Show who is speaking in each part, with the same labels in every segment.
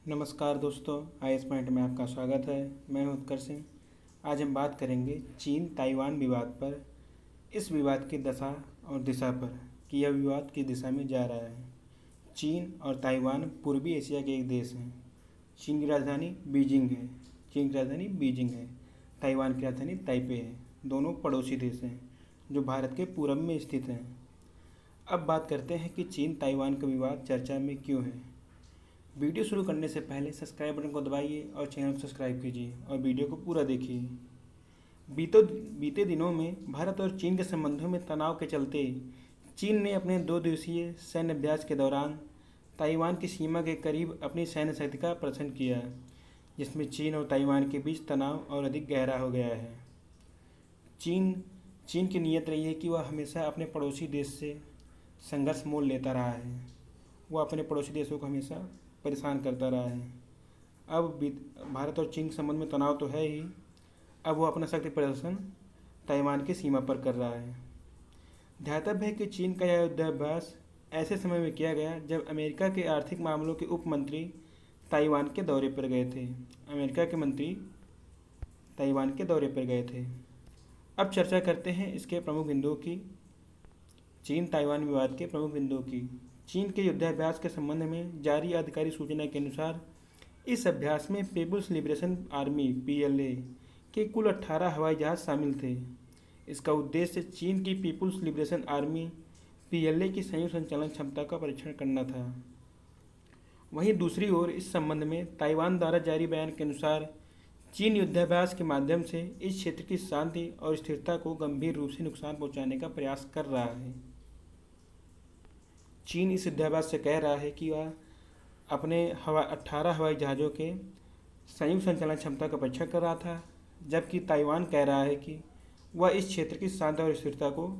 Speaker 1: नमस्कार दोस्तों, IS point में आपका स्वागत है। मैं हूं उत्कर्ष सिंह। आज हम बात करेंगे चीन ताइवान विवाद पर, इस विवाद की दशा और दिशा पर कि यह विवाद किस दिशा में जा रहा है। चीन और ताइवान पूर्वी एशिया के एक देश हैं। चीन की राजधानी बीजिंग है। ताइवान की राजधानी ताइपे है। दोनों पड़ोसी देश हैं जो भारत के पूरब में स्थित हैं। अब बात करते हैं कि चीन ताइवान का विवाद चर्चा में क्यों है। वीडियो शुरू करने से पहले सब्सक्राइब बटन को दबाइए और चैनल को सब्सक्राइब कीजिए और वीडियो को पूरा देखिए। बीते दिनों में भारत और चीन के संबंधों में तनाव के चलते चीन ने अपने 2 दिवसीय सैन्य अभ्यास के दौरान ताइवान की सीमा के करीब अपनी सैन्य शक्ति का प्रदर्शन किया, जिसमें चीन और ताइवान के बीच तनाव और अधिक गहरा हो गया है। चीन की नीयत रही है कि वह हमेशा अपने पड़ोसी देश से संघर्ष मोल लेता रहा है। वह अपने पड़ोसी देशों को हमेशा परेशान करता रहा है। अब भारत और चीन के संबंध में तनाव तो है ही, अब वो अपना शक्ति प्रदर्शन ताइवान की सीमा पर कर रहा है। ध्यातव्य है कि चीन का यह युद्धाभ्यास ऐसे समय में किया गया जब अमेरिका के आर्थिक मामलों के उप मंत्री ताइवान के दौरे पर गए थे। अमेरिका के मंत्री ताइवान के दौरे पर गए थे। अब चर्चा करते हैं इसके प्रमुख बिंदुओं की, चीन ताइवान विवाद के प्रमुख बिंदुओं की। चीन के युद्धाभ्यास के संबंध में जारी आधिकारिक सूचना के अनुसार इस अभ्यास में पीपुल्स लिबरेशन आर्मी (PLA) के कुल 18 हवाई जहाज शामिल थे। इसका उद्देश्य चीन की पीपुल्स लिबरेशन आर्मी (PLA) की संयुक्त संचालन क्षमता का परीक्षण करना था। वहीं दूसरी ओर इस संबंध में ताइवान द्वारा जारी बयान के अनुसार चीन युद्धाभ्यास के माध्यम से इस क्षेत्र की शांति और स्थिरता को गंभीर रूप से नुकसान पहुंचाने का प्रयास कर रहा है। चीन इस युद्धाभ्यास से कह रहा है कि वह अपने 18 हवाई जहाज़ों के संयुक्त संचालन क्षमता का परीक्षण कर रहा था, जबकि ताइवान कह रहा है कि वह इस क्षेत्र की शांति और स्थिरता को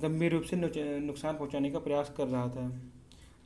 Speaker 1: गंभीर रूप से नुकसान पहुंचाने का प्रयास कर रहा था।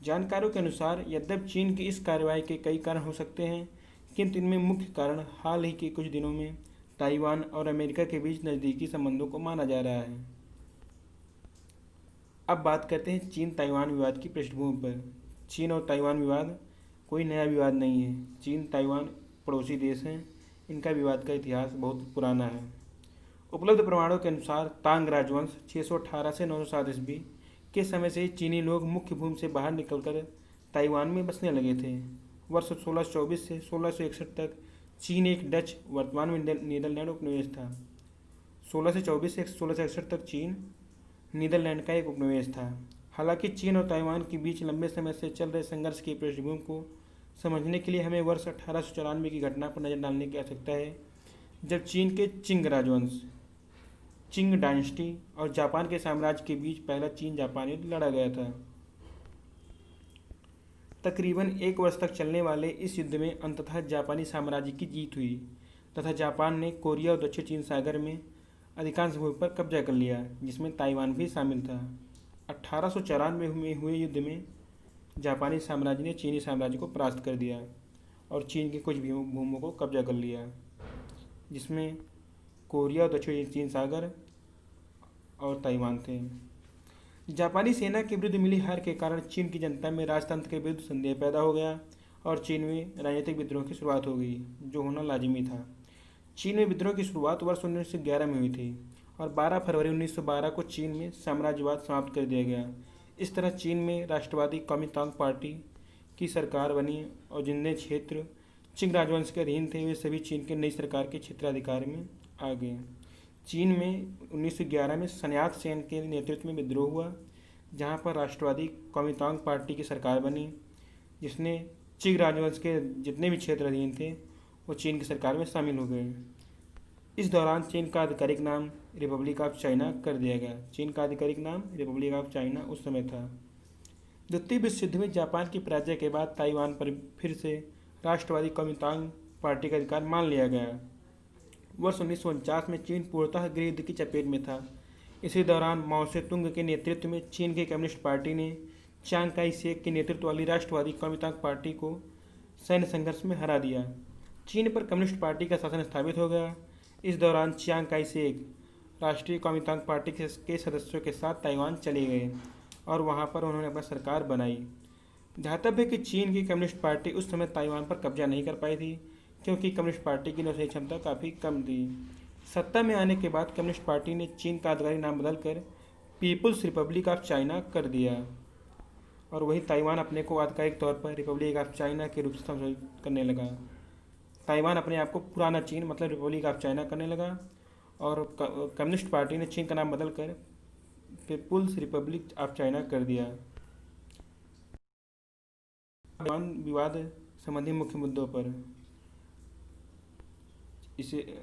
Speaker 1: जानकारों के अनुसार यद्यपि चीन की इस कार्रवाई के कई कारण हो सकते हैं, किंतु इनमें मुख्य कारण हाल ही के कुछ दिनों में ताइवान और अमेरिका के बीच नज़दीकी संबंधों को माना जा रहा है। अब बात करते हैं चीन ताइवान विवाद की पृष्ठभूमि पर। चीन और ताइवान विवाद कोई नया विवाद नहीं है। चीन ताइवान पड़ोसी देश हैं। इनका विवाद का इतिहास बहुत पुराना है। उपलब्ध प्रमाणों के अनुसार तांग राजवंश 618 से 907 ईस्वी के समय से चीनी लोग मुख्य भूमि से बाहर निकलकर ताइवान में बसने लगे थे। वर्ष 1624 से 1661 तक चीन एक डच, वर्तमान में नीदरलैंड उपनिवेश था। 1624 से 1661 तक चीन नीदरलैंड का एक उपनिवेश था। हालांकि चीन और ताइवान के बीच लंबे समय से चल रहे संघर्ष की पृष्ठभूमि को समझने के लिए हमें वर्ष 1894 की घटना पर नज़र डालने की आवश्यकता है, जब चीन के चिंग राजवंश, चिंग डायनेस्टी और जापान के साम्राज्य के बीच पहला चीन जापान युद्ध लड़ा गया था। तकरीबन 1 वर्ष तक चलने वाले इस युद्ध में अंततः जापानी साम्राज्य की जीत हुई तथा जापान ने कोरिया और दक्षिण चीन सागर में अधिकांश भूमि पर कब्जा कर लिया, जिसमें ताइवान भी शामिल था। 1894 में हुए युद्ध में जापानी साम्राज्य ने चीनी साम्राज्य को परास्त कर दिया और चीन की कुछ भूमों को कब्जा कर लिया, जिसमें कोरिया और दक्षिण चीन सागर और ताइवान थे। जापानी सेना के विरुद्ध मिली हार के कारण चीन की जनता में राजतंत्र के विरुद्ध संदेह पैदा हो गया और चीन में राजनीतिक विद्रोह की शुरुआत हो गई, जो होना लाजिमी था। चीन में विद्रोह की शुरुआत वर्ष 1911 में हुई थी और 12 फरवरी 1912 को चीन में साम्राज्यवाद समाप्त कर दिया गया। इस तरह चीन में राष्ट्रवादी कुओमिंतांग पार्टी की सरकार बनी और जितने क्षेत्र चिंग राजवंश के अधीन थे वे सभी चीन के नई सरकार के क्षेत्राधिकार में आ गए। चीन में 1911 में सन्यात सेन के नेतृत्व में विद्रोह हुआ, जहां पर राष्ट्रवादी कुओमिंतांग पार्टी की सरकार बनी, जिसने चिंग राजवंश के जितने भी क्षेत्र अधीन थे वो चीन की सरकार में शामिल हो गए। इस दौरान चीन का आधिकारिक नाम रिपब्लिक ऑफ चाइना कर दिया गया। चीन का आधिकारिक नाम रिपब्लिक ऑफ चाइना उस समय था। द्वितीय विश्व युद्ध में जापान की पराजय के बाद ताइवान पर फिर से राष्ट्रवादी कुओमिंतांग पार्टी का अधिकार मान लिया गया। वर्ष 1949 में चीन पूर्णतः गृह युद्ध की चपेट में था। इसी दौरान माओ से-तुंग के नेतृत्व में चीन की कम्युनिस्ट पार्टी ने चियांग काई शेक के नेतृत्व वाली राष्ट्रवादी कुओमिंतांग पार्टी को सैन्य संघर्ष में हरा दिया। चीन पर कम्युनिस्ट पार्टी का शासन स्थापित हो गया। इस दौरान चियांग काई शेक राष्ट्रीय कुओमिंतांग पार्टी के सदस्यों के साथ ताइवान चले गए और वहां पर उन्होंने अपना सरकार बनाई। ध्यातव्य है कि चीन की कम्युनिस्ट पार्टी उस समय ताइवान पर कब्जा नहीं कर पाई थी, क्योंकि कम्युनिस्ट पार्टी की नौसेनी क्षमता काफ़ी कम थी। सत्ता में आने के बाद कम्युनिस्ट पार्टी ने चीन का आधिकारिक नाम बदलकर पीपुल्स रिपब्लिक ऑफ चाइना कर दिया, और वही ताइवान अपने को आधिकारिक तौर पर रिपब्लिक ऑफ चाइना के रूप से संशोधित करने लगा। ताइवान अपने आप को पुराना चीन मतलब रिपब्लिक ऑफ चाइना करने लगा, और कम्युनिस्ट पार्टी ने चीन का नाम बदलकर पीपुल्स रिपब्लिक ऑफ चाइना कर दिया। ताइवान विवाद संबंधी मुख्य मुद्दों पर इसे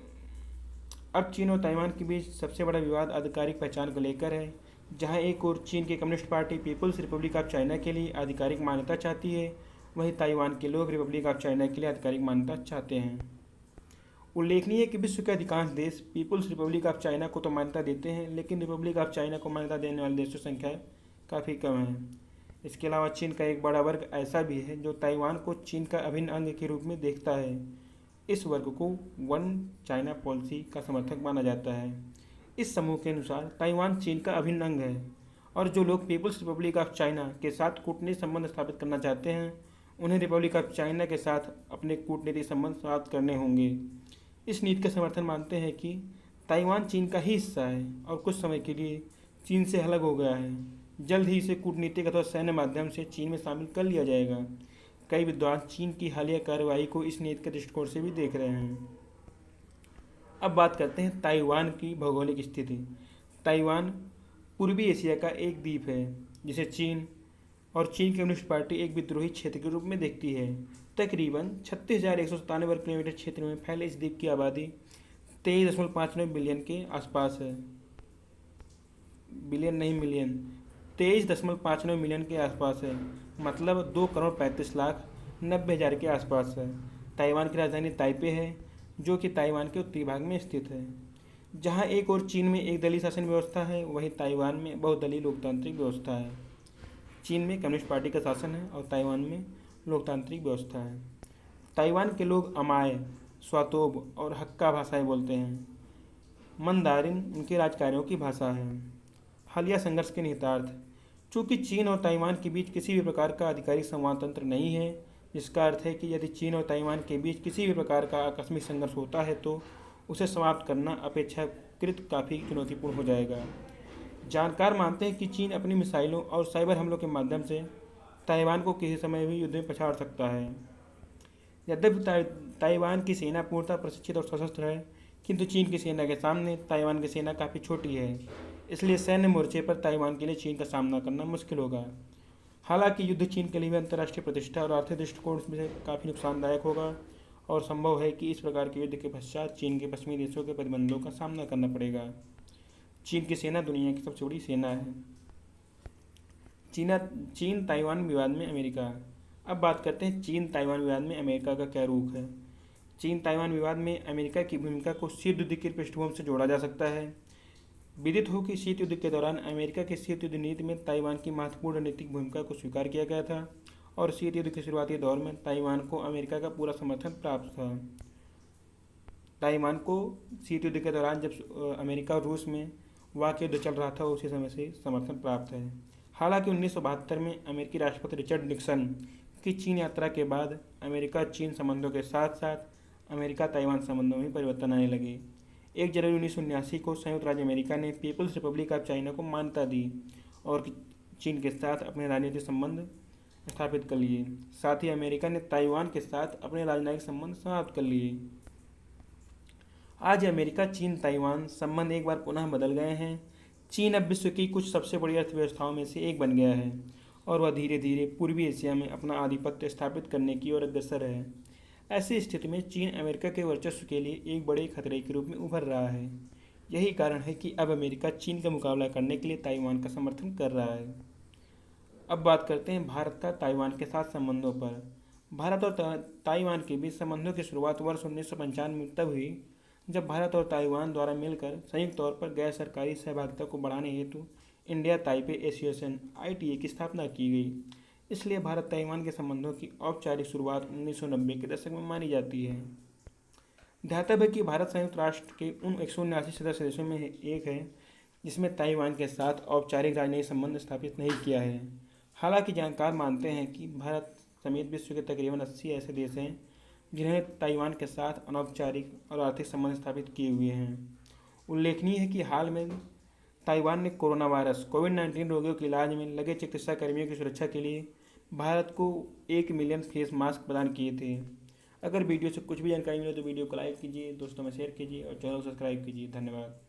Speaker 1: अब चीन और ताइवान के बीच सबसे बड़ा विवाद आधिकारिक पहचान को लेकर है, जहां एक ओर चीन की communist party people's republic of China के लिए आधिकारिक मान्यता चाहती है, वहीं ताइवान के लोग रिपब्लिक ऑफ चाइना के लिए आधिकारिक मान्यता चाहते हैं। उल्लेखनीय है कि विश्व के अधिकांश देश पीपुल्स रिपब्लिक ऑफ चाइना को तो मान्यता देते हैं, लेकिन रिपब्लिक ऑफ चाइना को मान्यता देने वाले देशों की संख्या काफ़ी कम है। इसके अलावा चीन का एक बड़ा वर्ग ऐसा भी है जो ताइवान को चीन का अभिन्न अंग के रूप में देखता है। इस वर्ग को वन चाइना पॉलिसी का समर्थक माना जाता है। इस समूह के अनुसार ताइवान चीन का अभिन्न अंग है, और जो लोग पीपुल्स रिपब्लिक ऑफ चाइना के साथ कूटनीतिक संबंध स्थापित करना चाहते हैं, उन्हें रिपब्लिक ऑफ चाइना के साथ अपने कूटनीतिक संबंध समाप्त करने होंगे। इस नीति का समर्थन मानते हैं कि ताइवान चीन का ही हिस्सा है और कुछ समय के लिए चीन से अलग हो गया है। जल्द ही इसे कूटनीतिक अथवा सैन्य माध्यम से चीन में शामिल कर लिया जाएगा। कई विद्वान चीन की हालिया कार्रवाई को इस नीति के दृष्टिकोण से भी देख रहे हैं। अब बात करते हैं ताइवान की भौगोलिक स्थिति। ताइवान पूर्वी एशिया का एक द्वीप है, जिसे चीन और चीन कम्युनिस्ट पार्टी एक विद्रोही क्षेत्र के रूप में देखती है। तकरीबन 36,197 वर्ग किलोमीटर क्षेत्र में फैले इस द्वीप की आबादी 23.59 बिलियन के आसपास है। बिलियन नहीं, मिलियन। 23.59 मिलियन के आसपास है, मतलब 2,35,90,000 के आसपास है। ताइवान की राजधानी ताइपे है, जो कि ताइवान के उत्तरी भाग में स्थित है। जहां एक और चीन में एक दलीय शासन व्यवस्था है, वहीं ताइवान में बहुदलीय लोकतांत्रिक व्यवस्था है। चीन में कम्युनिस्ट पार्टी का शासन है और ताइवान में लोकतांत्रिक व्यवस्था है। ताइवान के लोग अमाय, स्वातोब और हक्का भाषाएं बोलते हैं। मंदारिन उनके राजकार्यों की भाषा है। हालिया संघर्ष के निहितार्थ। चूँकि चीन और ताइवान के बीच किसी भी प्रकार का आधिकारिक संवाद तंत्र नहीं है, जिसका अर्थ है कि यदि चीन और ताइवान के बीच किसी भी प्रकार का आकस्मिक संघर्ष होता है तो उसे समाप्त करना अपेक्षाकृत काफ़ी चुनौतीपूर्ण हो जाएगा। जानकार मानते हैं कि चीन अपनी मिसाइलों और साइबर हमलों के माध्यम से ताइवान को किसी समय भी युद्ध में पछाड़ सकता है। यद्यपि ताइवान की सेना पूर्णतः प्रशिक्षित और सशस्त्र है, किंतु चीन की सेना के सामने ताइवान की सेना काफ़ी छोटी है, इसलिए सैन्य मोर्चे पर ताइवान के लिए चीन का सामना करना मुश्किल होगा। हालांकि युद्ध चीन के लिए भी अंतर्राष्ट्रीय प्रतिष्ठा और आर्थिक दृष्टिकोण से काफ़ी नुकसानदायक होगा, और संभव है कि इस प्रकार के युद्ध के पश्चात चीन के पश्चिमी देशों के प्रतिबंधों का सामना करना पड़ेगा। चीन की सेना दुनिया की सबसे बड़ी सेना है। चीन ताइवान विवाद में अमेरिका। अब बात करते हैं चीन ताइवान विवाद में अमेरिका का क्या रुख है। चीन ताइवान विवाद में अमेरिका की भूमिका को शीत युद्ध की पृष्ठभूमि से जोड़ा जा सकता है। विदित हो कि शीत युद्ध के दौरान अमेरिका की शीत युद्ध नीति में ताइवान की महत्वपूर्ण रणनीतिक भूमिका को स्वीकार किया गया था, और शीत युद्ध के शुरुआती दौर में ताइवान को अमेरिका का पूरा समर्थन प्राप्त था। ताइवान को शीत युद्ध के दौरान जब अमेरिका और रूस में वाकई युद्ध चल रहा था, उसी समय से समर्थन प्राप्त है। हालांकि 1972 में अमेरिकी राष्ट्रपति रिचर्ड निक्सन की चीन यात्रा के बाद अमेरिका चीन संबंधों के साथ साथ अमेरिका ताइवान संबंधों में परिवर्तन आने लगे। 1 जनवरी 1979 को संयुक्त राज्य अमेरिका ने पीपुल्स रिपब्लिक ऑफ चाइना को मान्यता दी और चीन के साथ अपने राजनीतिक संबंध स्थापित कर लिए। साथ ही अमेरिका ने ताइवान के साथ अपने राजनयिक संबंध समाप्त कर लिए। आज अमेरिका चीन ताइवान संबंध एक बार पुनः बदल गए हैं। चीन अब विश्व की कुछ सबसे बड़ी अर्थव्यवस्थाओं में से एक बन गया है, और वह धीरे धीरे पूर्वी एशिया में अपना आधिपत्य स्थापित करने की ओर अग्रसर है। ऐसी स्थिति में चीन अमेरिका के वर्चस्व के लिए एक बड़े खतरे के रूप में उभर रहा है। यही कारण है कि अब अमेरिका चीन का मुकाबला करने के लिए ताइवान का समर्थन कर रहा है। अब बात करते हैं भारत का ताइवान के साथ संबंधों पर। भारत और ताइवान के बीच संबंधों की शुरुआत वर्ष 1995 में तब हुई जब भारत और ताइवान द्वारा मिलकर संयुक्त तौर पर गैर सरकारी सहभागिता को बढ़ाने हेतु इंडिया ताइपे एसोसिएशन (ITA) की स्थापना की गई। इसलिए भारत ताइवान के संबंधों की औपचारिक शुरुआत 1990 के दशक में मानी जाती है। ध्यातव्य है कि भारत संयुक्त राष्ट्र के उन 179 सदस्य देशों में एक है जिसमें ताइवान के साथ औपचारिक राजनयिक संबंध स्थापित नहीं किया है। हालांकि जानकार मानते हैं कि भारत समेत विश्व के तकरीबन 80 ऐसे देश हैं जिन्होंने ताइवान के साथ अनौपचारिक और आर्थिक संबंध स्थापित किए हुए हैं। उल्लेखनीय है कि हाल में ताइवान ने कोरोना वायरस कोविड-19 रोगियों के इलाज में लगे चिकित्सा कर्मियों की सुरक्षा के लिए भारत को 1 मिलियन फेस मास्क प्रदान किए थे। अगर वीडियो से कुछ भी जानकारी मिले तो वीडियो को लाइक कीजिए, दोस्तों में शेयर कीजिए और चैनल को सब्सक्राइब कीजिए। धन्यवाद।